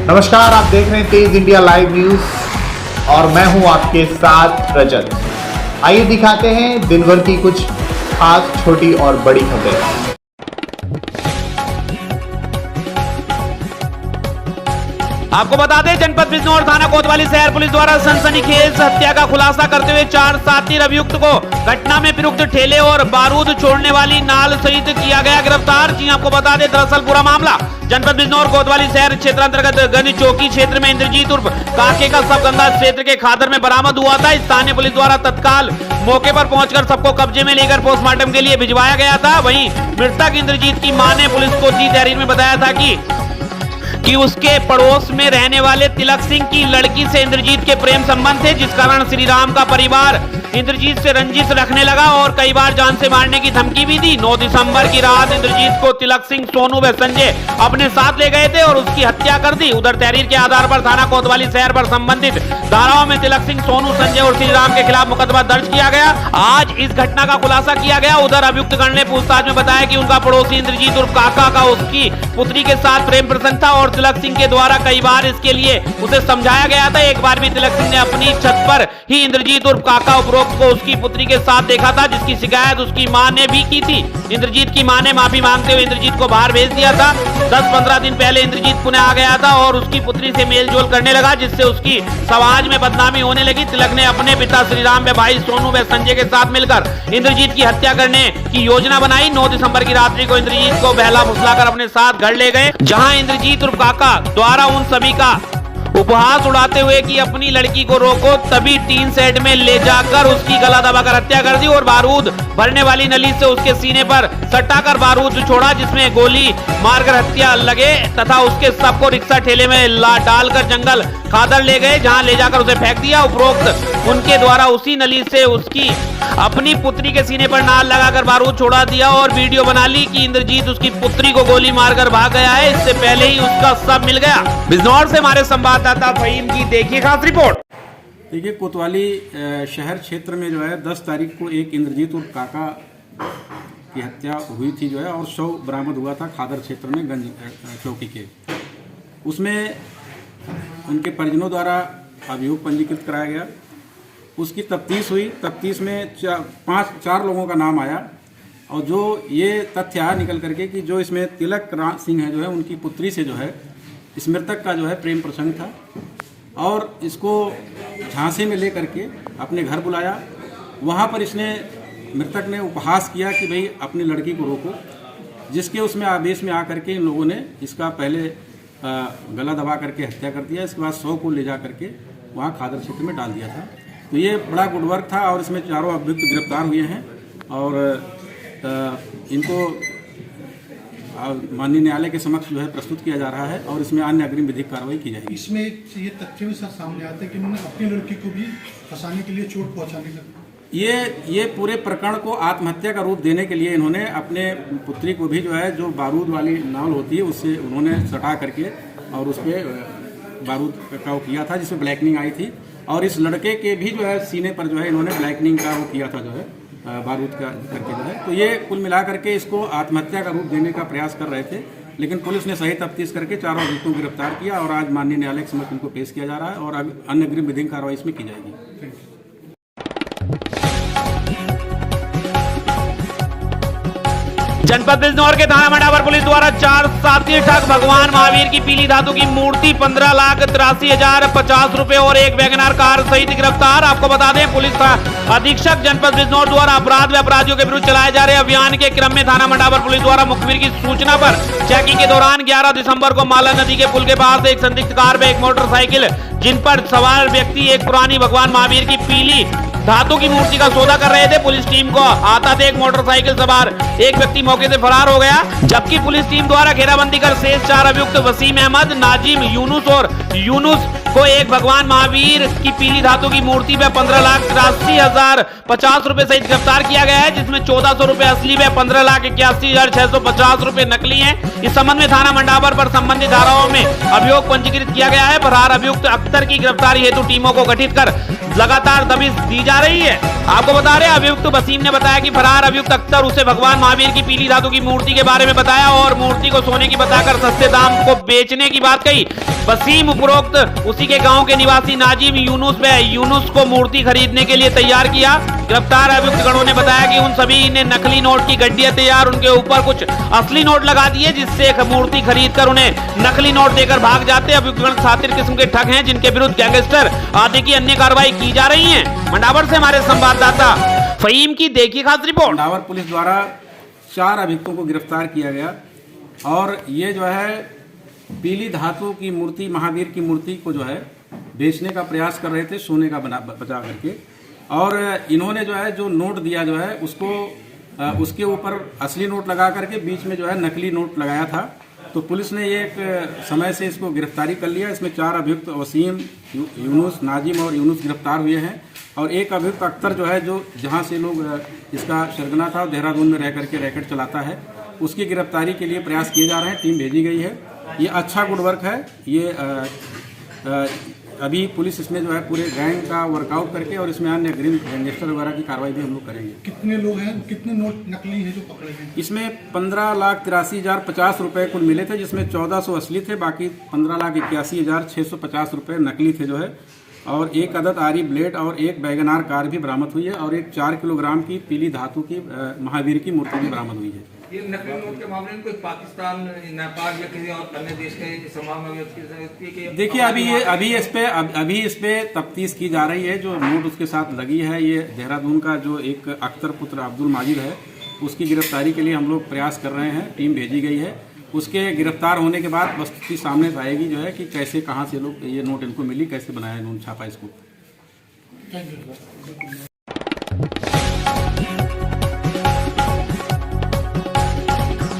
नमस्कार, आप देख रहे हैं तेज इंडिया लाइव न्यूज और मैं हूं आपके साथ रजत। आइए दिखाते हैं दिन भर की कुछ खास छोटी और बड़ी खबरें। आपको बता दें, जनपद बिजनौर थाना कोतवाली शहर पुलिस द्वारा सनसनीखेज हत्या का खुलासा करते हुए 4 शातिर अभियुक्त को घटना में प्रयुक्त ठेले और बारूद छोड़ने वाली नाल सहित किया गया गिरफ्तार। जी आपको बता दें, दरअसल पूरा मामला जनपद बिजनौर कोतवाली शहर क्षेत्र अंतर्गत गंज चौकी क्षेत्र में इंद्रजीत उर्फ काके का सब गंगा क्षेत्र के खादर में बरामद हुआ था। स्थानीय पुलिस द्वारा तत्काल मौके पर पहुंचकर सबको कब्जे में लेकर पोस्टमार्टम के लिए भिजवाया गया था। वहीं मृतक इंद्रजीत की मां ने पुलिस को दी तहरीर में बताया था कि उसके पड़ोस में रहने वाले तिलक सिंह की लड़की से इंद्रजीत के प्रेम संबंध थे, जिस कारण श्री राम का परिवार इंद्रजीत से रंजिश रखने लगा और कई बार जान से मारने की धमकी भी दी। 9 दिसंबर की रात इंद्रजीत को तिलक सिंह, सोनू व संजय अपने साथ ले गए थे और उसकी हत्या कर दी। उधर तहरीर के आधार पर थाना कोतवाली शहर पर संबंधित धाराओं में तिलक सिंह, सोनू, संजय और श्री राम के खिलाफ मुकदमा दर्ज किया गया। आज इस घटना का खुलासा किया गया। उधर अभियुक्त गण ने पूछताछ में बताया कि उनका पड़ोसी इंद्रजीत उर्फ काका का उसकी पुत्री के साथ प्रेम प्रसंग था और तिलक सिंह के द्वारा कई बार इसके लिए उसे समझाया गया था। एक बार भी तिलक सिंह ने अपनी छत पर ही इंद्रजीत उर्फ काका उपरोक्त को उसकी पुत्री के साथ देखा था, जिसकी शिकायत उसकी मां ने भी की थी। इंद्रजीत की मां ने माफी मांगते हुए इंद्रजीत को बाहर भेज दिया था। 10-15 दिन पहले इंद्रजीत पुणे आ गया था और उसकी पुत्री से मेलजोल करने लगा, जिससे उसकी समाज में बदनामी होने लगी। तिलक ने अपने पिता श्री राम व भाई सोनू व संजय के साथ मिलकर इंद्रजीत की हत्या करने की योजना बनाई। 9 दिसंबर की रात्रि को इंद्रजीत को बहला फुसलाकर अपने साथ घर ले गए, जहां इंद्रजीत उर्फ काका द्वारा उन सभी का उपहास उड़ाते हुए कि अपनी लड़की को रोको, तभी टीन सेट में ले जाकर उसकी गला दबाकर हत्या कर दी और बारूद भरने वाली नली से उसके सीने पर सटाकर बारूद छोड़ा, जिसमें गोली मारकर हत्या लगे तथा उसके शव को रिक्शा ठेले में डालकर जंगल खादर ले गए, जहां ले जाकर उसे फेंक दिया। उपरोक्त उनके द्वारा उसी नली से उसकी अपनी पुत्री के सीने पर नाल लगाकर बारूद छोड़ा दिया और वीडियो बना ली कि इंद्रजीत उसकी पुत्री को गोली मारकर भाग गया है। इससे पहले ही उसका शव मिल गया। बिजनौर से हमारे संवाददाता फहीम की देखिए खास रिपोर्ट। देखिए, कोतवाली शहर क्षेत्र में जो है 10 तारीख को एक इंद्रजीत उर्फ काका की हत्या हुई थी जो है, और शव बरामद हुआ था खादर क्षेत्र में गंज चौकी के। उसमें उनके परिजनों द्वारा अभियोग पंजीकृत कराया गया। उसकी तफ्तीश हुई। तफ्तीश में 4 लोगों का नाम आया और जो ये तथ्य आया निकल करके कि जो इसमें तिलक सिंह है जो है, उनकी पुत्री से जो है इस मृतक का जो है प्रेम प्रसंग था और इसको झांसे में ले करके अपने घर बुलाया। वहाँ पर इसने मृतक ने उपहास किया कि भाई अपनी लड़की को रोको, जिसके उसमें आवेश में आकर के इन लोगों ने इसका पहले गला दबा करके हत्या कर दिया। इसके बाद शव को ले जा करके वहाँ खादर क्षेत्र में डाल दिया था। तो ये बड़ा गुड वर्क था और इसमें चारों अभियुक्त गिरफ्तार हुए हैं और इनको माननीय न्यायालय के समक्ष जो है प्रस्तुत किया जा रहा है और इसमें अन्य अग्रिम विधिक कार्रवाई की जाएगी। इसमें ये तथ्य भी सर सामने आते हैं कि उन्होंने अपनी लड़की को भी फंसाने के लिए, चोट पहुंचाने का, ये पूरे प्रकरण को आत्महत्या का रूप देने के लिए इन्होंने अपने पुत्री को भी जो है, जो बारूद वाली नाल होती है उससे उन्होंने सटा करके और उस पर बारूद का वो किया था, जिसमें ब्लैकनिंग आई थी। और इस लड़के के भी जो है सीने पर जो है इन्होंने ब्लैकनिंग का वो किया था जो है, बारूद का करके जो है। तो ये कुल मिला करके इसको आत्महत्या का रूप देने का प्रयास कर रहे थे, लेकिन पुलिस ने सही तफ्तीश करके चारों अभियुक्तों को गिरफ्तार किया और आज माननीय न्यायालय के समक्ष इनको पेश किया जा रहा है और अन्य अग्रिम विधिक कार्रवाई इसमें की जाएगी। जनपद बिजनौर के थाना मंडावर पुलिस द्वारा 4 शातिर ठग भगवान महावीर की पीली धातु की मूर्ति 15,83,050 रुपए और एक वैगनार कार सहित गिरफ्तार। आपको बता दें, पुलिस अधीक्षक जनपद बिजनौर द्वारा अपराध व अपराधियों के विरुद्ध चलाए जा रहे अभियान के क्रम में थाना मंडावर पुलिस द्वारा मुखबिर की सूचना पर चेकिंग के दौरान 11 दिसंबर को माला नदी के पुल के पास एक संदिग्ध कार व एक मोटरसाइकिल जिन पर सवार व्यक्ति एक पुरानी भगवान महावीर की पीली धातु की मूर्ति का सौदा कर रहे थे। पुलिस टीम को आता देख मोटरसाइकिल सवार एक व्यक्ति मौके से फरार हो गया, जबकि पुलिस टीम द्वारा घेराबंदी कर शेष 4 अभियुक्त वसीम अहमद, नाजिम, यूनुस और यूनुस को एक भगवान महावीर की पीली धातु की मूर्ति व 15,83,050 रुपए सहित गिरफ्तार किया गया है, जिसमें 1400 रुपए असली व 15,81,650 रुपए नकली हैं। इस संबंध में थाना मंडावर पर संबंधित धाराओं में अभियोग पंजीकृत किया गया है। फरार अभियुक्त अख्तर की गिरफ्तारी हेतु टीमों को गठित कर लगातार दबिश दी जा रही है। आपको बता रहे अभियुक्त वसीम ने बताया कि फरार अभियुक्त अख्तर उसे भगवान महावीर की पीली धातु की मूर्ति के बारे में बताया और मूर्ति को सोने की बताकर सस्ते दाम को बेचने की बात कही। वसीम उपरोक्त उसी के गांव के निवासी नाजिम यूनुस को मूर्ति खरीदने के लिए तैयार किया। गिरफ्तार अभियुक्त गणों ने बताया कि उन सभी ने नकली नोट की गड्डियां तैयार उनके ऊपर कुछ असली नोट लगा दिए, जिससे एक मूर्ति खरीद कर उन्हें नकली नोट देकर भाग जाते। अभियुक्त गण शातिर किस्म के ठग हैं, जिनके विरुद्ध गैंगस्टर आदि की अन्य कार्रवाई की जा रही है। मंडावर से हमारे संवाददाता फहीम की देखी खास रिपोर्ट। मंडावर पुलिस द्वारा 4 अभियुक्तों को गिरफ्तार किया गया और ये जो है पीली धातु की मूर्ति महावीर की मूर्ति को जो है बेचने का प्रयास कर रहे थे, सोने का बचा करके। और इन्होंने जो है जो नोट दिया जो है उसको उसके ऊपर असली नोट लगा करके बीच में जो है नकली नोट लगाया था। तो पुलिस ने ये एक समय से इसको गिरफ्तारी कर लिया। इसमें 4 अभियुक्त वसीम, यूनुस, नाजिम और यूनुस गिरफ्तार हुए हैं और एक अभियुक्त अख्तर जो है जो जहां से लोग इसका सरगना था देहरादून में रह करके रैकेट चलाता है, उसकी गिरफ्तारी के लिए प्रयास किए जा रहे हैं। टीम भेजी गई है। ये अच्छा गुड वर्क है। ये अभी पुलिस इसमें जो है पूरे गैंग का वर्कआउट करके और इसमें अन्य गैंगस्टर वगैरह की कार्रवाई भी हम लोग करेंगे। कितने लोग हैं, कितने नोट नकली हैं जो पकड़े गए? इसमें 15,83,050 रुपए कुल मिले थे, जिसमें 1400 असली थे, बाकी 15,81,650 रुपए नकली थे जो है। और एक अदद आरी ब्लेड और एक वैगनार कार भी बरामद हुई है और एक 4 किलोग्राम की पीली धातु की महावीर की मूर्ति भी बरामद हुई है। ये नकली नोट के मामले में कोई पाकिस्तान, नेपाल या किसी और अन्य देश के देखिए अभी इस पे तफ्तीश की जा रही है। जो नोट उसके साथ लगी है, ये देहरादून का जो एक अख्तर पुत्र अब्दुल माजिद है, उसकी गिरफ्तारी के लिए हम लोग प्रयास कर रहे हैं। टीम भेजी गई है। उसके गिरफ्तार होने के बाद वस्तुस्थिति सामने आएगी जो है कि कैसे कहाँ से लोग ये नोट इनको मिली, कैसे बनाया इन्होंने, छापा इसको।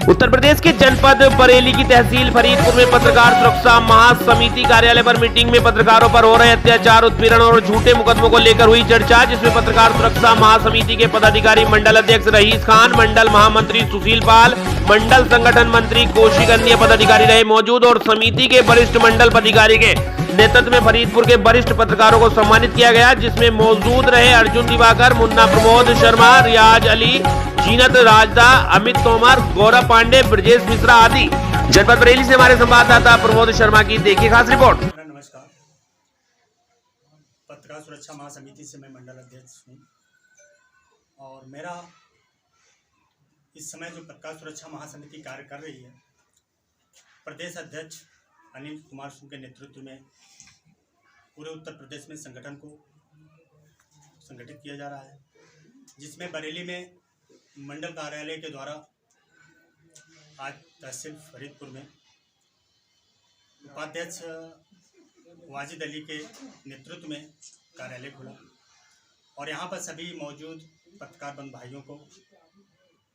उत्तर प्रदेश के जनपद बरेली की तहसील फरीदपुर में पत्रकार सुरक्षा महासमिति कार्यालय पर मीटिंग में पत्रकारों पर हो रहे अत्याचार, उत्पीड़न और झूठे मुकदमों को लेकर हुई चर्चा, जिसमें पत्रकार सुरक्षा महासमिति के पदाधिकारी मंडल अध्यक्ष रईस खान, मंडल महामंत्री सुशील पाल, मंडल संगठन मंत्री कौशिक अन्य पदाधिकारी रहे मौजूद और समिति के वरिष्ठ मंडल पदाधिकारी के नेतृत्व में फरीदपुर के वरिष्ठ पत्रकारों को सम्मानित किया गया, जिसमें मौजूद रहे अर्जुन दिवाकर, मुन्ना प्रमोद शर्मा, रियाज अली, जीनत राजदा, अमित तोमर, गौरव पांडे, ब्रजेश मिश्रा आदि। जनपद बरेली से हमारे संवाददाता प्रमोद शर्मा की देखिए खास रिपोर्ट। नमस्कार, पत्रकार सुरक्षा महासमिति से मैं मंडल अध्यक्ष हूँ और मेरा इस समय जो पत्रकार सुरक्षा महासमिति कार्य कर रही है, प्रदेश अध्यक्ष अनिल कुमार सिंह के नेतृत्व में पूरे उत्तर प्रदेश में संगठन को संगठित किया जा रहा है, जिसमें बरेली में मंडल कार्यालय के द्वारा आज तहसील फरीदपुर में उपाध्यक्ष वाजिद अली के नेतृत्व में कार्यालय खुला और यहाँ पर सभी मौजूद पत्रकार बंधु भाइयों को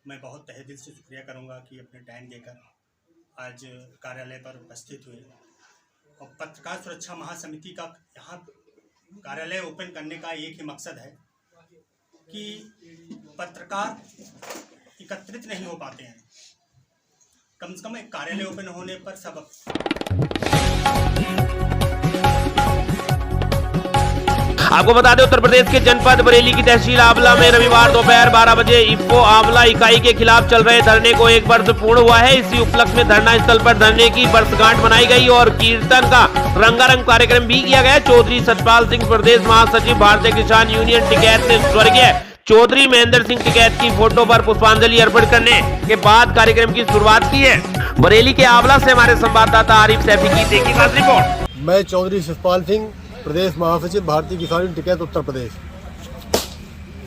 मैं बहुत तहे दिल से शुक्रिया करूँगा कि अपने टाइम देकर आज कार्यालय पर उपस्थित हुए। और पत्रकार सुरक्षा महासमिति का यहाँ कार्यालय ओपन करने का एक ही मकसद है कि पत्रकार एकत्रित नहीं हो पाते हैं, कम से कम एक कार्यालय ओपन होने पर सब। आपको बता दें उत्तर प्रदेश के जनपद बरेली की तहसील आंवला में रविवार दोपहर 12 बजे इफ्को आंवला इकाई के खिलाफ चल रहे धरने को 1 वर्ष पूर्ण हुआ है। इसी उपलक्ष्य में धरना स्थल पर धरने की वर्षगांठ मनाई गई और कीर्तन का रंगारंग कार्यक्रम भी किया गया। चौधरी सतपाल सिंह प्रदेश महासचिव भारतीय किसान यूनियन टिकैत ने स्वर्गीय चौधरी महेंद्र सिंह टिकैत की फोटो पर पुष्पांजलि अर्पण करने के बाद कार्यक्रम की शुरुआत की है। बरेली के आंवला से हमारे संवाददाता आरिफ सैफी की देखिए खास रिपोर्ट। मैं चौधरी सतपाल सिंह प्रदेश महासचिव भारतीय किसान यूनियन टिकैत उत्तर प्रदेश।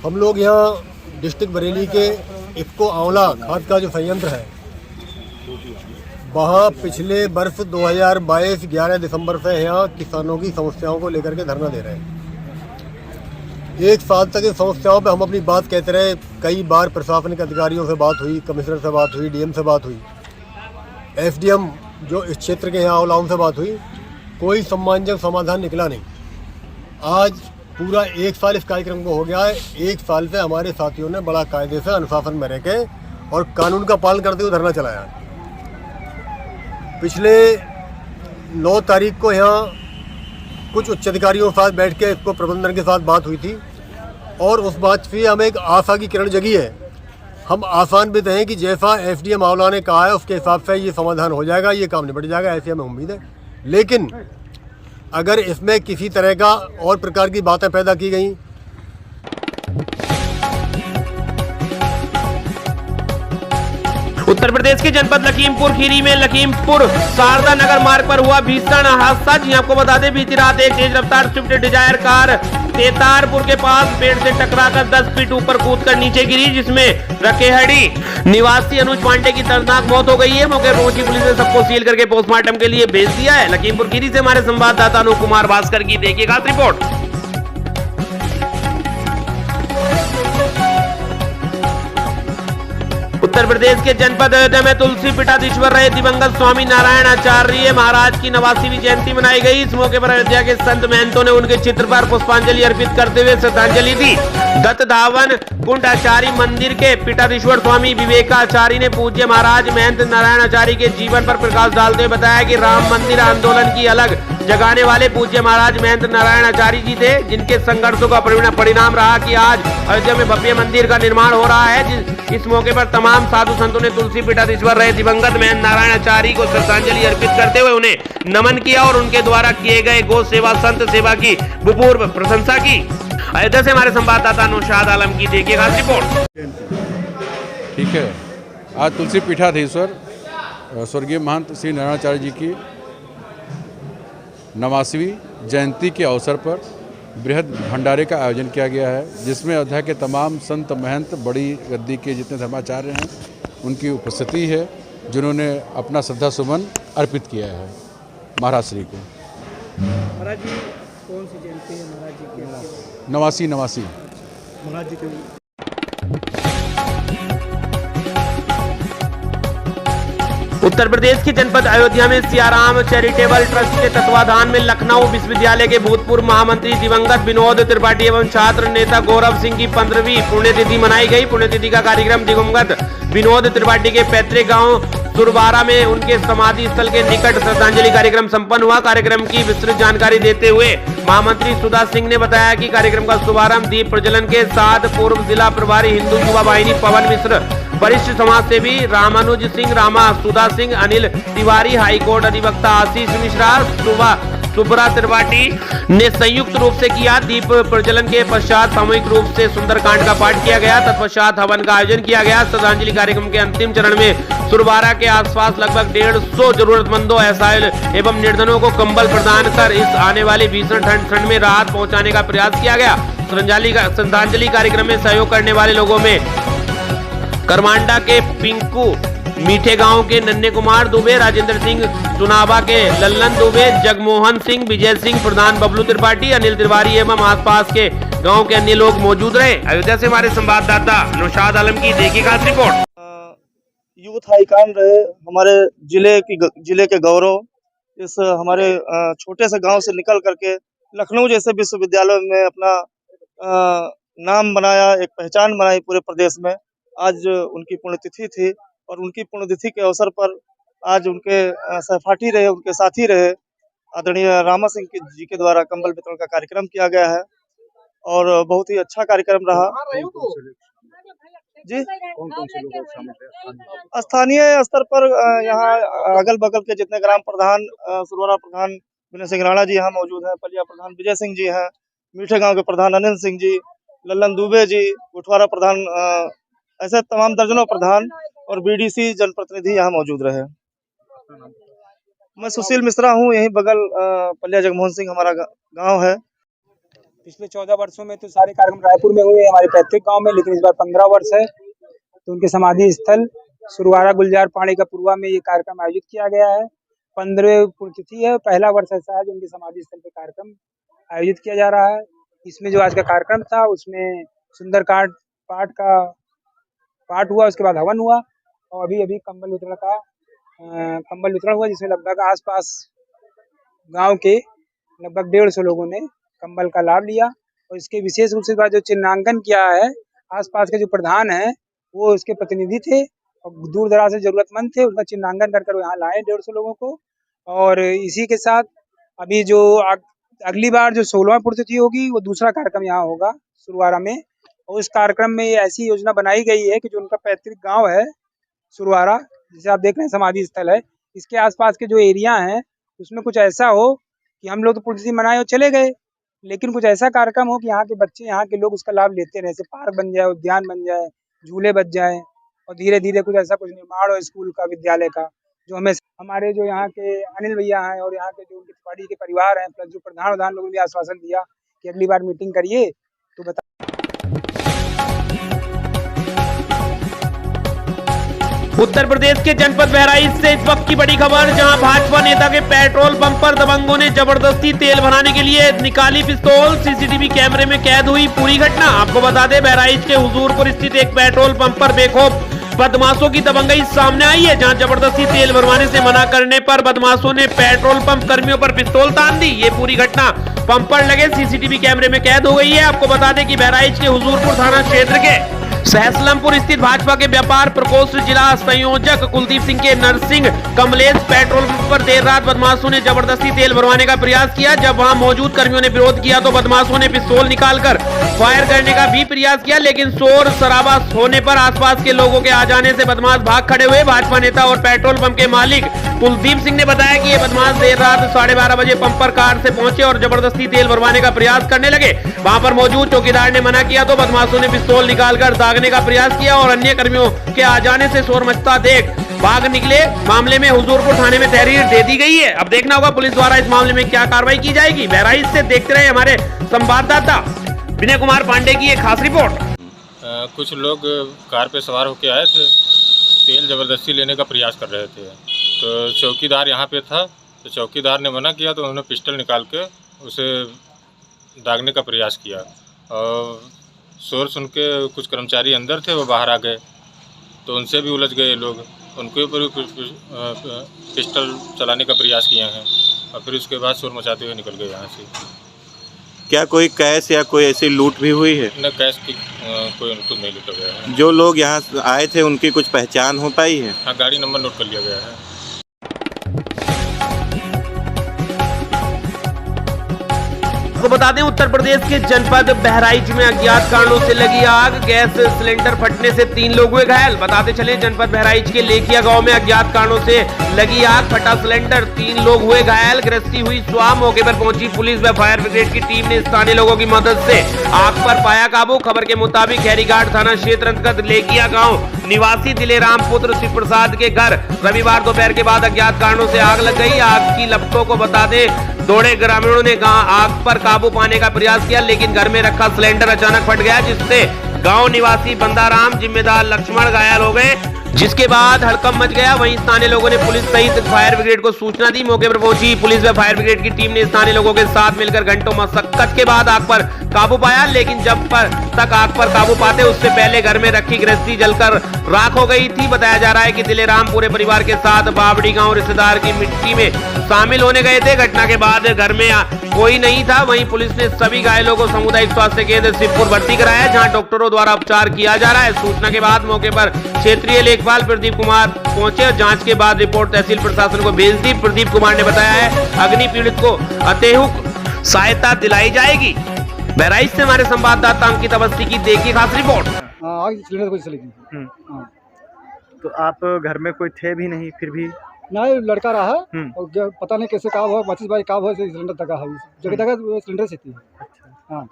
हम लोग यहाँ डिस्ट्रिक्ट बरेली के इफ्को आंवला खाद का जो संयंत्र है, वहाँ पिछले वर्ष 2022 11 दिसंबर से यहाँ किसानों की समस्याओं को लेकर के धरना दे रहे हैं। 1 साल तक इस समस्याओं पे हम अपनी बात कहते रहे। कई बार प्रशासनिक अधिकारियों से बात हुई, कमिश्नर से बात हुई, डीएम से बात हुई, एसडीएम जो इस क्षेत्र के यहाँ आंवला उनसे बात हुई, कोई सम्मानजनक समाधान निकला नहीं। आज पूरा 1 साल इस कार्यक्रम को हो गया है। 1 साल से हमारे साथियों ने बड़ा कायदे से अनुशासन में रह के और कानून का पालन करते हुए धरना चलाया। पिछले 9 तारीख को यहाँ कुछ उच्च अधिकारियों के साथ बैठ के इसको प्रबंधन के साथ बात हुई थी और उस बात से हमें एक आशा की किरण जगी है। हम आशान्वित हैं कि जैसा एसडीएम आंवला ने कहा है उसके हिसाब से ये समाधान हो जाएगा, ये काम निपट जाएगा, ऐसी हमें उम्मीद है। लेकिन अगर इसमें किसी तरह का और प्रकार की बातें पैदा की गई, उत्तर प्रदेश के जनपद लखीमपुर खीरी में लखीमपुर शारदा नगर मार्ग पर हुआ भीषण हादसा। जी आपको बता दें, बीती रात एक तेज रफ्तार स्विफ्ट डिजायर कार तेतारपुर के पास पेड़ से टकराकर 10 फीट ऊपर कूदकर नीचे गिरी, जिसमें रकेहड़ी निवासी अनुज पांडे की दर्दनाक मौत हो गई है। मौके पर पहुंची पुलिस ने सबको सील करके पोस्टमार्टम के लिए भेज दिया है। लखीमपुर खीरी से हमारे संवाददाता अनूप कुमार भास्कर की देखिए खास रिपोर्ट। उत्तर प्रदेश के जनपद अयोध्या में तुलसी पीठाधीश्वर रहे दिवंगत स्वामी नारायण आचार्य महाराज की 89वीं जयंती मनाई गई। इस मौके पर अयोध्या के संत महंतों ने उनके चित्र पर पुष्पांजलि अर्पित करते हुए श्रद्धांजलि दी। दत्त धावन कुंड आचार्य मंदिर के पीठाधीश्वर स्वामी विवेकाचार्य ने पूज्य महाराज महंत नारायण आचार्य के जीवन पर प्रकाश डालते हुए बताया कि राम मंदिर आंदोलन की अलग जगाने वाले पूज्य महाराज महंत नारायण आचार्य जी थे, जिनके संघर्षों का परिणाम रहा कि आज अयोध्या में भव्य मंदिर का निर्माण हो रहा है। इस मौके पर तमाम साधु संतों ने तुलसी पीठाधीश्वर रहे दिवंगत महंत नारायण आचार्य को श्रद्धांजलि अर्पित करते हुए उन्हें नमन किया और उनके द्वारा किए गए गौ सेवा संत सेवा की भूपूर्व प्रशंसा की। अयोध्या से हमारे संवाददाता नौशाद आलम की देखिए खास रिपोर्ट। ठीक है, आज तुलसी पीठाधीश्वर स्वर्गीय महंत श्री नारायणाचार्य जी की 89वीं जयंती के अवसर पर बृहद भंडारे का आयोजन किया गया है, जिसमें अयोध्या के तमाम संत महंत बड़ी गद्दी के जितने धर्माचार्य हैं उनकी उपस्थिति है, जिन्होंने अपना श्रद्धा सुमन अर्पित किया है महाराज श्री को। महाराज जी कौन सी जयंती है महाराज जी की? 89 महाराज जी की उत्तर प्रदेश के जनपद अयोध्या में सियाराम चैरिटेबल ट्रस्ट के तत्वाधान में लखनऊ विश्वविद्यालय के भूतपूर्व महामंत्री दिवंगत विनोद त्रिपाठी एवं छात्र नेता गौरव सिंह की 15वीं पुण्यतिथि मनाई गई। पुण्यतिथि का कार्यक्रम दिवंगत विनोद त्रिपाठी के पैतृक गांव सुरबारा में उनके समाधि स्थल के निकट श्रद्धांजलि कार्यक्रम संपन्न हुआ। कार्यक्रम की विस्तृत जानकारी देते हुए महामंत्री सुधा सिंह ने बताया कि कार्यक्रम का शुभारंभ दीप प्रज्वलन के साथ पूर्व जिला प्रभारी हिंदू युवा वाहिनी पवन मिश्र, वरिष्ठ समाज सेवी रामानुज सिंह रामा, सुधा सिंह, अनिल तिवारी, हाईकोर्ट अधिवक्ता आशीष मिश्रा, सुब्रा त्रिपाठी ने संयुक्त रूप से किया। दीप प्रज्वलन के पश्चात सामूहिक रूप से सुंदरकांड का पाठ किया गया। तत्पश्चात हवन का आयोजन किया गया। श्रद्धांजलि कार्यक्रम के अंतिम चरण में सुरबारा के आसपास लगभग 150 जरूरतमंदों, असहाय एवं निर्धनों को कंबल प्रदान कर इस आने वाली भीषण ठंड में राहत पहुंचाने का प्रयास किया गया। श्रद्धांजलि कार्यक्रम में सहयोग करने वाले लोगों में करमांडा के पिंकू, मीठे गांव के नन्हे कुमार दुबे, राजेंद्र सिंह चुनावा के लल्लन दुबे, जगमोहन सिंह, विजय सिंह प्रधान, बबलू त्रिपाठी, अनिल तिवारी एवं आसपास के गांव के अन्य लोग मौजूद रहे। अयोध्या से हमारे संवाददाता नौशाद आलम की देखिए खास रिपोर्ट। यूथ आइकॉन रहे हमारे जिले के गौरव, इस हमारे छोटे से गांव से निकल करके लखनऊ जैसे विश्वविद्यालय में अपना नाम बनाया, एक पहचान बनाई पूरे प्रदेश में। आज उनकी पुण्यतिथि थी और उनकी पुण्यतिथि के अवसर पर आज उनके सहपाठी रहे, उनके साथी रहे आदरणीय रामा सिंह जी के द्वारा कंबल वितरण का कार्यक्रम किया गया है और बहुत ही अच्छा कार्यक्रम रहा। जी, स्थानीय स्तर पर यहाँ अगल बगल के जितने ग्राम प्रधान, सुरवारा प्रधान विनय सिंह राणा जी यहाँ मौजूद हैं, पलिया प्रधान विजय सिंह जी हैं, मीठे गांव के प्रधान अनिल सिंह जी, लल्लन दुबे जी, गुठवारा प्रधान, ऐसे तमाम दर्जनों प्रधान और बीडीसी जनप्रतिनिधि यहाँ मौजूद रहे। मैं सुशील मिश्रा हूँ, यहीं बगल पलिया जगमोहन सिंह हमारा गांव है। पिछले 14 वर्षों में तो सारे कार्यक्रम रायपुर में हुए हमारे पैतृक गांव में, लेकिन इस बार 15 वर्ष है तो उनके समाधि स्थल सुरवारा गुलजार पाणी का पूर्वा में ये कार्यक्रम आयोजित किया गया है। 15वीं पुण्यतिथि है, पहला वर्ष ऐसा है जो उनके समाधि स्थल पे कार्यक्रम आयोजित किया जा रहा है। इसमें जो आज का कार्यक्रम था उसमें सुंदरकांड पाठ हुआ, उसके बाद हवन हुआ और अभी कंबल वितरण हुआ, जिसमें लगभग आसपास गांव के लगभग 150 लोगों ने कंबल का लाभ लिया। और इसके विशेष रूप से जो चिन्हांकन किया है, आसपास के जो प्रधान हैं वो इसके प्रतिनिधि थे और दूर दराज से जरूरतमंद थे, उनका चिन्हांकन कर कर यहाँ लाए 150 लोगों को। और इसी के साथ अभी जो अगली बार जो 16वां पुण्यतिथि होगी वो दूसरा कार्यक्रम यहाँ होगा सुरवारा में। और इस कार्यक्रम में ऐसी योजना बनाई गई है कि जो उनका पैतृक गांव है सुरवारा, जिसे आप देख रहे हैं समाधि स्थल है, इसके आसपास के जो एरिया हैं उसमें कुछ ऐसा हो कि हम लोग तो पुण्यतिथि मनाए और चले गए, लेकिन कुछ ऐसा कार्यक्रम हो कि यहाँ के बच्चे, यहाँ के लोग उसका लाभ लेते रहे। जैसे पार्क बन जाए, उद्यान बन जाए, झूले बच जाए और धीरे धीरे कुछ ऐसा कुछ निर्माण हो स्कूल का, विद्यालय का, जो हमें हमारे जो यहाँ के अनिल भैया हैं और यहाँ के जो उनके त्रिपाठी के परिवार हैं प्लस जो प्रधान लोगों ने भी आश्वासन दिया कि अगली बार मीटिंग करिए तो बता। उत्तर प्रदेश के जनपद बहराइच से इस वक्त की बड़ी खबर, जहां भाजपा नेता के पेट्रोल पंप पर दबंगों ने जबरदस्ती तेल भराने के लिए निकाली पिस्तौल। सीसीटीवी कैमरे में कैद हुई पूरी घटना। आपको बता दें, बहराइच के हुजूरपुर स्थित एक पेट्रोल पंप पर बेखौफ बदमाशों की दबंगई सामने आई है, जहां जबरदस्ती तेल भरवाने से मना करने पर बदमाशों ने पेट्रोल पंप कर्मियों पर पिस्तौल तान दी। ये पूरी घटना पंप पर लगे सीसीटीवी कैमरे में कैद हो गई है। आपको बता दें कि बहराइच के हुजूरपुर थाना क्षेत्र के सहसलमपुर स्थित भाजपा के व्यापार प्रकोष्ठ जिला संयोजक कुलदीप सिंह के नरसिंह कमलेश पेट्रोल पंप पर देर रात बदमाशों ने जबरदस्ती तेल भरवाने का प्रयास किया। जब वहां मौजूद कर्मियों ने विरोध किया तो बदमाशों ने पिस्तौल निकालकर फायर करने का भी प्रयास किया, लेकिन शोर शराबा होने पर आसपास के लोगों के आ जाने से बदमाश भाग खड़े हुए। भाजपा नेता और पेट्रोल पंप के मालिक कुलदीप सिंह ने बताया कि ये बदमाश देर रात 12:30 बजे पंप पर कार से पहुंचे और जबरदस्ती तेल भरवाने का प्रयास करने लगे। वहां पर मौजूद चौकीदार ने मना किया तो बदमाशों ने पिस्तौल निकालकर दागने का प्रयास किया और अन्य कर्मियों के आ जाने से शोर मचता देख भाग निकले। मामले में हुजूरपुर थाने में तहरीर दे दी गई है। अब देखना होगा पुलिस द्वारा इस मामले में क्या कार्रवाई की जाएगी। बहराइच से देखते रहे हमारे संवाददाता विनय कुमार पांडे की एक खास रिपोर्ट। कुछ लोग कार पे सवार होकर आए थे, तेल जबरदस्ती लेने का प्रयास कर रहे थे, तो चौकीदार यहाँ पे था, तो चौकीदार ने मना किया तो उन्होंने पिस्टल निकाल के उसे दागने का प्रयास किया और शोर सुन के कुछ कर्मचारी अंदर थे, वो बाहर आ गए तो उनसे भी उलझ गए लोग, उनके ऊपर भी पिस्टल चलाने का प्रयास किए हैं और फिर उसके बाद शोर मचाते हुए निकल गए यहाँ से। क्या कोई कैश या कोई ऐसी लूट भी हुई है? न कैश की कोई कुछ नहीं लूटा गया है। जो लोग यहाँ आए थे उनकी कुछ पहचान हो पाई है? हाँ, गाड़ी नंबर नोट कर लिया गया है। आपको बता दें, उत्तर प्रदेश के जनपद बहराइच में अज्ञात कारणों से लगी आग, गैस सिलेंडर फटने से 3 लोग हुए घायल। बताते चले, जनपद बहराइच के लेखिया गांव में अज्ञात कारणों से लगी आग, फटा सिलेंडर, 3 लोग हुए घायल, गृहस्थी हुई स्वाह। मौके पर पहुंची पुलिस व फायर ब्रिगेड की टीम ने स्थानीय लोगों की मदद से आग पर पाया काबू। खबर के मुताबिक खैरीघाट थाना क्षेत्र अंतर्गत लेखिया गाँव निवासी दिलेराम पुत्र शिव प्रसाद के घर रविवार दोपहर के बाद अज्ञात कारणों से आग लग गई। आग की लपटों को बता दें, दौड़े ग्रामीणों ने आग पर काबू पाने का प्रयास किया, लेकिन घर में रखा सिलेंडर अचानक फट गया, जिससे गांव निवासी बंदाराम, जिम्मेदार लक्ष्मण घायल हो गए, जिसके बाद हड़कंप मच गया। वहीं स्थानीय लोगों ने पुलिस सहित फायर ब्रिगेड को सूचना दी। मौके पर पहुंची पुलिस व फायर ब्रिगेड की टीम ने स्थानीय लोगों के साथ मिलकर घंटों मशक्कत के बाद आग पर काबू पाया, लेकिन जब तक आग पर काबू पाते उससे पहले घर में रखी गृहस्थी जलकर राख हो गई थी। बताया जा रहा है कि दिलेराम पूरे परिवार के साथ बावड़ी गांव रिश्तेदार की मिट्टी में शामिल होने गए थे। घटना के बाद घर में कोई नहीं था। वहीं पुलिस ने सभी घायलों को सामुदायिक स्वास्थ्य केंद्र शिवपुर भर्ती कराया, जहां डॉक्टरों द्वारा उपचार किया जा रहा है। सूचना के बाद मौके पर क्षेत्रीय लेखपाल प्रदीप कुमार पहुंचे और जांच के बाद रिपोर्ट तहसील प्रशासन को भेज दी। प्रदीप कुमार ने बताया है अग्नि पीड़ित को अतेहुक सहायता दिलाई जाएगी। बहराइच से हमारे संवाददाता अंकित अवस्थी की देखिए खास रिपोर्ट। आग सिलेंडर को चलेगी। तो आप घर में कोई थे भी नहीं, फिर भी नहीं, लड़का रहा और पता नहीं कैसे काम हो, 25 बार काम हो, सिलेंडर तक है, जगह जगह सिलेंडर से थी। हाँ,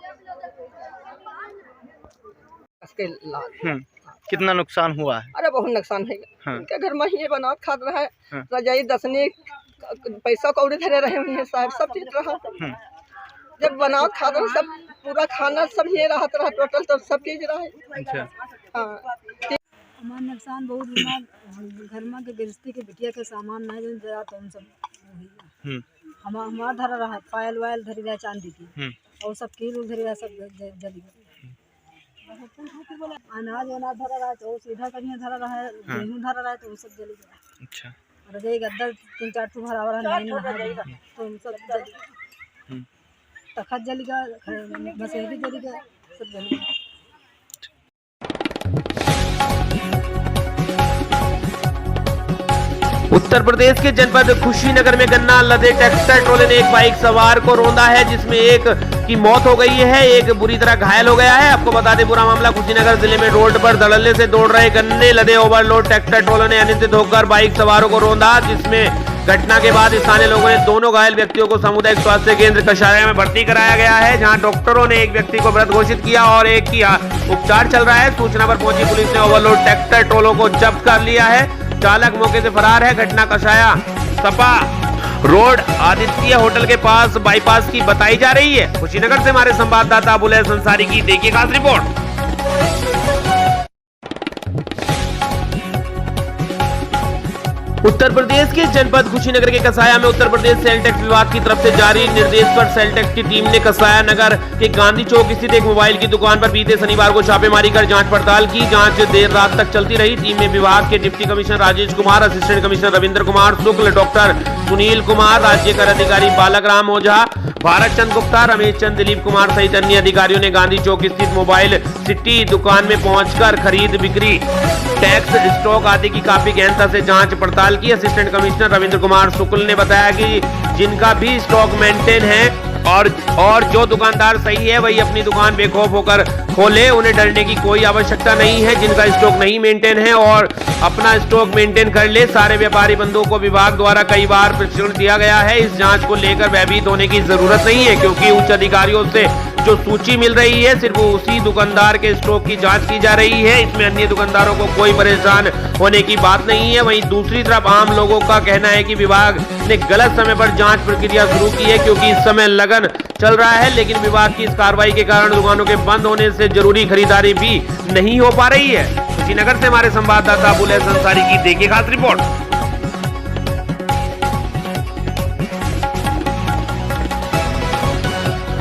कितना नुकसान हुआ है? अरे बहुत नुकसान है। उनके घर में ही बना खा रहा है, रजाई दसने पैसा कौड़ी धरे रहे हैं साहब, सब चीज रहा। जब बनाओ खा रहे सब पूरा खाना सब ये रहा टोटल तो सब चीज रहा। अच्छा, हाँ, हमारा नुकसान बहुत हुआ। घर में के गृहस्थी के बिटिया के सामान नहीं दे तो हम सब हमारा धरा रहा, पायल वायल धरी रहा चांदी की और सब कील धरी रहा, सब जली गई। अनाज धरा रहा तो सीधा कहीं धरा रहा है, गेहूँ धरा रहा है तो वो सब जली गया। अच्छा, रजाई गद्दा 3-4 तो भरा नहीं तो हम सब तखत जलेगा, मसेरी जलेगा, सब जलेगा। उत्तर प्रदेश के जनपद कुशीनगर में गन्ना लदे ट्रैक्टर ट्रॉले ने एक बाइक सवार को रौंदा है, जिसमें एक की मौत हो गई है, एक बुरी तरह घायल हो गया है। आपको बता दें पूरा मामला कुशीनगर जिले में रोड पर धड़ल्ले से दौड़ रहे गन्ने लदे ओवरलोड ट्रैक्टर ट्रॉले ने अनियंत्रित होकर बाइक सवारों को रौंदा, जिसमें घटना के बाद स्थानीय लोगों ने दोनों घायल व्यक्तियों को सामुदायिक स्वास्थ्य केंद्र कषाया में भर्ती कराया गया है, जहां डॉक्टरों ने एक व्यक्ति को मृत घोषित किया और एक की उपचार चल रहा है। सूचना पर पहुंची पुलिस ने ओवरलोड ट्रैक्टर ट्रॉलों को जब्त कर लिया है। चालक मौके से फरार है। घटना कषाया सपा रोड आदित्य होटल के पास बाईपास की बताई जा रही है। कुशीनगर से हमारे संवाददाता अबुल अंसारी की देखिए खास रिपोर्ट। उत्तर प्रदेश के जनपद कुशीनगर के कसाया में उत्तर प्रदेश सेल टैक्स विभाग की तरफ से जारी निर्देश पर सेल टैक्स की टीम ने कसाया नगर के गांधी चौक स्थित एक मोबाइल की दुकान पर बीते शनिवार को छापेमारी कर जांच पड़ताल की। जांच देर रात तक चलती रही। टीम में विभाग के deputy commissioner Rajesh Kumar, assistant commissioner Ravindra Kumar Shukla, doctor Sunil Kumar, राज्य कर अधिकारी बालक राम ओझा, भारत चंद गुप्ता, रमेश चंद, दिलीप कुमार सहित अन्य अधिकारियों ने गांधी चौक स्थित मोबाइल सिटी दुकान में पहुंचकर खरीद बिक्री, टैक्स, स्टॉक आदि की काफी गहनता से जांच पड़ताल की। असिस्टेंट कमिश्नर रविंद्र कुमार शुक्ल ने बताया कि जिनका भी स्टॉक मेंटेन है और जो दुकानदार सही है वही अपनी दुकान बेखौफ होकर खोले, उन्हें डरने की कोई आवश्यकता नहीं है। जिनका स्टॉक नहीं मेंटेन है और अपना स्टॉक मेंटेन कर ले। सारे व्यापारी बंधुओं को विभाग द्वारा कई बार प्रशिक्षण दिया गया है। इस जांच को लेकर भयभीत होने की जरूरत नहीं है, क्योंकि उच्च अधिकारियों से जो सूची मिल रही है सिर्फ उसी दुकानदार के स्टॉक की जांच की जा रही है। इसमें अन्य दुकानदारों को कोई परेशान होने की बात नहीं है। वहीं दूसरी तरफ आम लोगों का कहना है कि विभाग ने गलत समय पर जांच प्रक्रिया शुरू की है, क्योंकि इस समय लगन चल रहा है, लेकिन विभाग की इस कार्रवाई के कारण दुकानों के बंद होने से जरूरी खरीदारी भी नहीं हो पा रही है। कुशीनगर से हमारे संवाददाता अबुल अंसारी की देखिए खास रिपोर्ट।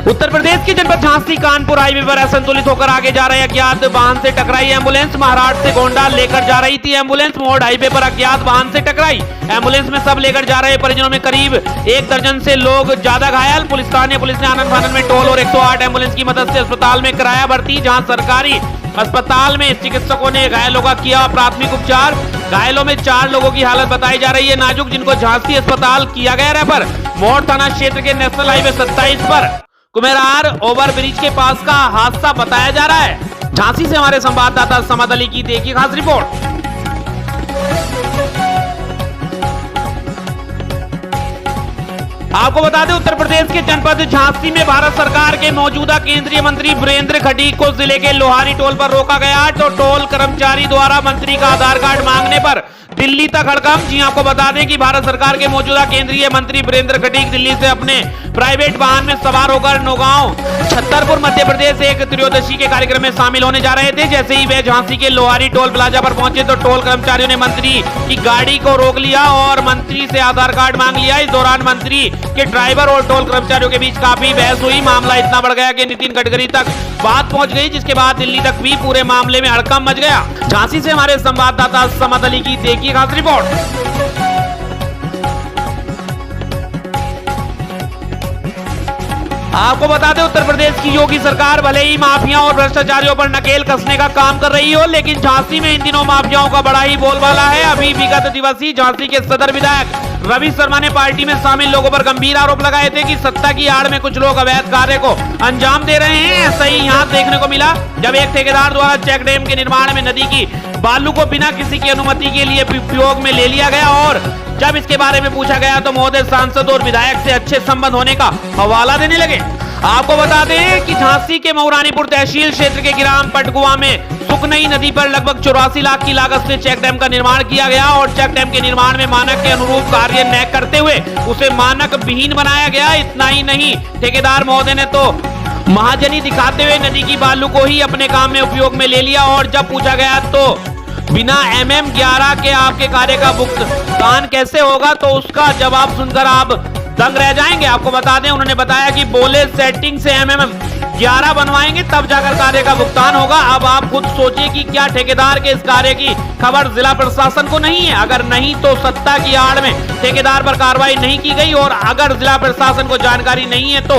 उत्तर प्रदेश के जनपद झांसी कानपुर हाईवे पर असंतुलित होकर आगे जा रहे अज्ञात वाहन से टकराई एम्बुलेंस। महाराष्ट्र से गोंडा लेकर जा रही थी एम्बुलेंस, मोड़ हाईवे पर अज्ञात वाहन से टकराई। एम्बुलेंस में सब लेकर जा रहे परिजनों में करीब 1 दर्जन से लोग ज्यादा घायल। पुलिस ने आनंद फानन में टोल और 108 एम्बुलेंस की मदद से अस्पताल में कराया भर्ती, जहां सरकारी अस्पताल में चिकित्सकों ने घायलों का किया प्राथमिक उपचार। घायलों में 4 लोगों की हालत बताई जा रही है नाजुक, जिनको झांसी अस्पताल किया गया रेफर। मोड़ थाना क्षेत्र के नेशनल हाईवे 27 पर कुमेरार ओवर ब्रिज के पास का हादसा बताया जा रहा है। झांसी से हमारे संवाददाता समद अली की देखिए खास रिपोर्ट। आपको बता दें उत्तर प्रदेश के जनपद झांसी में भारत सरकार के मौजूदा केंद्रीय मंत्री वीरेंद्र खटीक को जिले के लोहारी टोल पर रोका गया, तो टोल कर्मचारी द्वारा मंत्री का आधार कार्ड मांगने पर दिल्ली तक हड़कंप। जी आपको बता दें कि भारत सरकार के मौजूदा केंद्रीय मंत्री वीरेंद्र खटीक दिल्ली से अपने प्राइवेट वाहन में सवार होकर नौगांव छतरपुर मध्य प्रदेश एक त्रयोदशी के कार्यक्रम में शामिल होने जा रहे थे। जैसे ही वे झांसी के लोहारी टोल प्लाजा पर पहुंचे तो टोल कर्मचारियों ने मंत्री की गाड़ी को रोक लिया और मंत्री से आधार कार्ड मांग लिया। इस दौरान मंत्री के ड्राइवर और टोल कर्मचारियों के बीच काफी बहस हुई। मामला इतना बढ़ गया कि नितिन गडकरी तक बात पहुंच गई, जिसके बाद दिल्ली तक भी पूरे मामले में हड़कंप मच गया। झांसी से हमारे संवाददाता समद अली की देखिए खास रिपोर्ट। आपको बता दें उत्तर प्रदेश की योगी सरकार भले ही माफिया और भ्रष्टाचारियों पर नकेल कसने का काम कर रही हो, लेकिन झांसी में इन दिनों माफियाओं का बड़ा ही बोलबाला है। अभी विगत दिवस ही झांसी के सदर विधायक रवि शर्मा ने पार्टी में शामिल लोगों पर गंभीर आरोप लगाए थे कि सत्ता की आड़ में कुछ लोग अवैध कार्य को अंजाम दे रहे हैं। ऐसा ही यहाँ देखने को मिला जब एक ठेकेदार द्वारा चेक डैम के निर्माण में नदी की बालू को बिना किसी की अनुमति के लिए उपयोग में ले लिया गया, और जब इसके बारे में पूछा गया तो महोदय सांसद और विधायक से अच्छे संबंध होने का हवाला देने लगे। आपको बता दें कि झांसी के मऊरानीपुर तहसील क्षेत्र के ग्राम पटकुआ में सुकनई नदी पर लगभग 84 लाख की लागत से चेक डैम का निर्माण किया गया और चेक डैम के निर्माण में मानक के अनुरूप कार्य न करते हुए उसे मानक विहीन बनाया गया। इतना ही नहीं, ठेकेदार महोदय ने तो महाजनी दिखाते हुए नदी की बालू को ही अपने काम में उपयोग में ले लिया और जब पूछा गया तो बिना MM 11 के आपके कार्य का भुगतान कैसे होगा, तो उसका जवाब सुनकर आप दंग रह जाएंगे। आपको बता दें उन्होंने बताया कि बोले सेटिंग से MM 11 बनवाएंगे तब जाकर कार्य का भुगतान होगा। अब आप खुद सोचिए कि क्या ठेकेदार के इस कार्य की खबर जिला प्रशासन को नहीं है? अगर नहीं तो सत्ता की आड़ में ठेकेदार पर कार्रवाई नहीं की गई, और अगर जिला प्रशासन को जानकारी नहीं है तो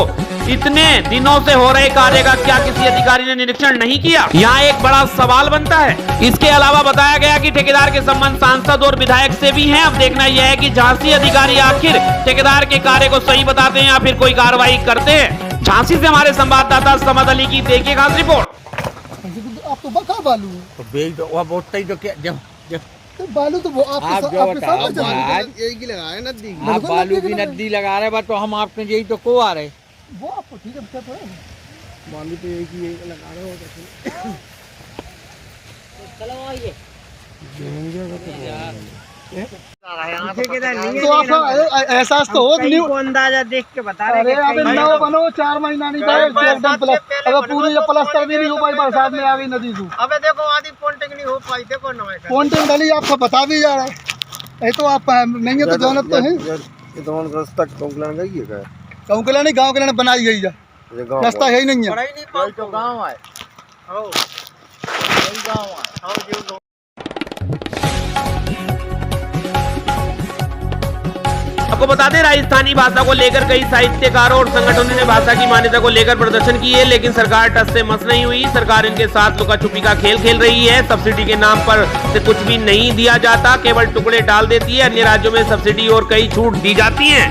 इतने दिनों से हो रहे कार्य का क्या किसी अधिकारी ने निरीक्षण नहीं किया? यहाँ एक बड़ा सवाल बनता है। इसके अलावा बताया गया कि ठेकेदार के संबंध सांसद और विधायक से भी हैं। अब देखना यह है कि झांसी अधिकारी आखिर ठेकेदार के कार्य को सही बताते हैं या फिर कोई कार्रवाई करते हैं। झांसी से हमारे संवाददाता समद अली की देखिए खास रिपोर्ट। आप तो बका बालू तो बेच दो, वह बोलते ही तो क्या जब तो बालू तो आपके यही लगाए नदी, आप बालू की नदी लगा रहे तो हम आपने यही तो को आ रहे, वो आपको ठीक है तो है बालू तो एक ही लगा रहे हो। चलो आइए तो आपका एहसास तो हो न्यू अंदाजा देख के बता रहे हैं। अबे नौ बनो 4 महीना नहीं गए एकदम प्लस, अगर पूरी ये प्लास्टर भी नहीं हो पाई, बरसात में आ गई नदी से। अबे देखो आधी पोंटिंग नहीं हो पाई, देखो ना पोंटिंग डाली आपको बता भी जा रहा है। तो आप नहीं है तो जानत तो है कौंकला नहीं गाँव के लिए बनाई गई है, रास्ता है ही नहीं है। तो गाँव है आपको बता दें, राजस्थानी भाषा को लेकर कई साहित्यकारों और संगठनों ने भाषा की मान्यता को लेकर प्रदर्शन किए, लेकिन सरकार टस से मस नहीं हुई। सरकार इनके साथ लुका छुपी का खेल खेल रही है। सब्सिडी के नाम पर से कुछ भी नहीं दिया जाता, केवल टुकड़े डाल देती है। अन्य राज्यों में सब्सिडी और कई छूट दी जाती है,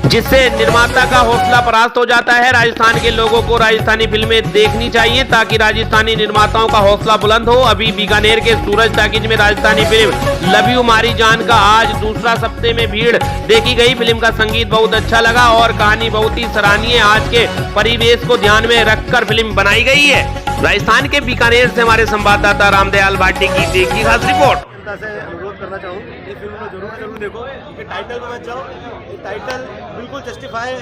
जिससे निर्माता का हौसला परास्त हो जाता है। राजस्थान के लोगों को राजस्थानी फिल्में देखनी चाहिए ताकि राजस्थानी निर्माताओं का हौसला बुलंद हो। अभी बीकानेर के सूरज टाकीज में राजस्थानी फिल्म लव यू मारी जान का आज दूसरा सप्ताह में भीड़ देखी गई। फिल्म का संगीत बहुत अच्छा लगा और कहानी बहुत ही सराहनीय। आज के परिवेश को ध्यान में रखकर फिल्म बनाई गई है। राजस्थान के बीकानेर से हमारे संवाददाता रामदयाल भाटी की देखी खास रिपोर्ट। से अनुरोध करना चाहूँ ये फिल्म को जरूर देखो, क्योंकि टाइटल में मत जाओ, ये टाइटल बिल्कुल जस्टिफाई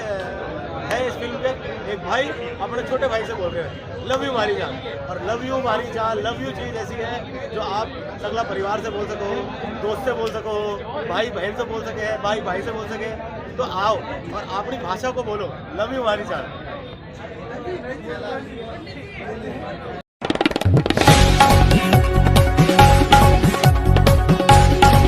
है इस फिल्म के। एक भाई अपने छोटे भाई से बोल रहे हैं लव यू मारी जान, और लव यू मारी जान, लव यू चीज़ ऐसी है जो आप सगला परिवार से बोल सको, दोस्त से बोल सको, भाई बहन से बोल सके, भाई भाई से बोल सके। तो आओ और अपनी भाषा को बोलो, लव यू मारी जान।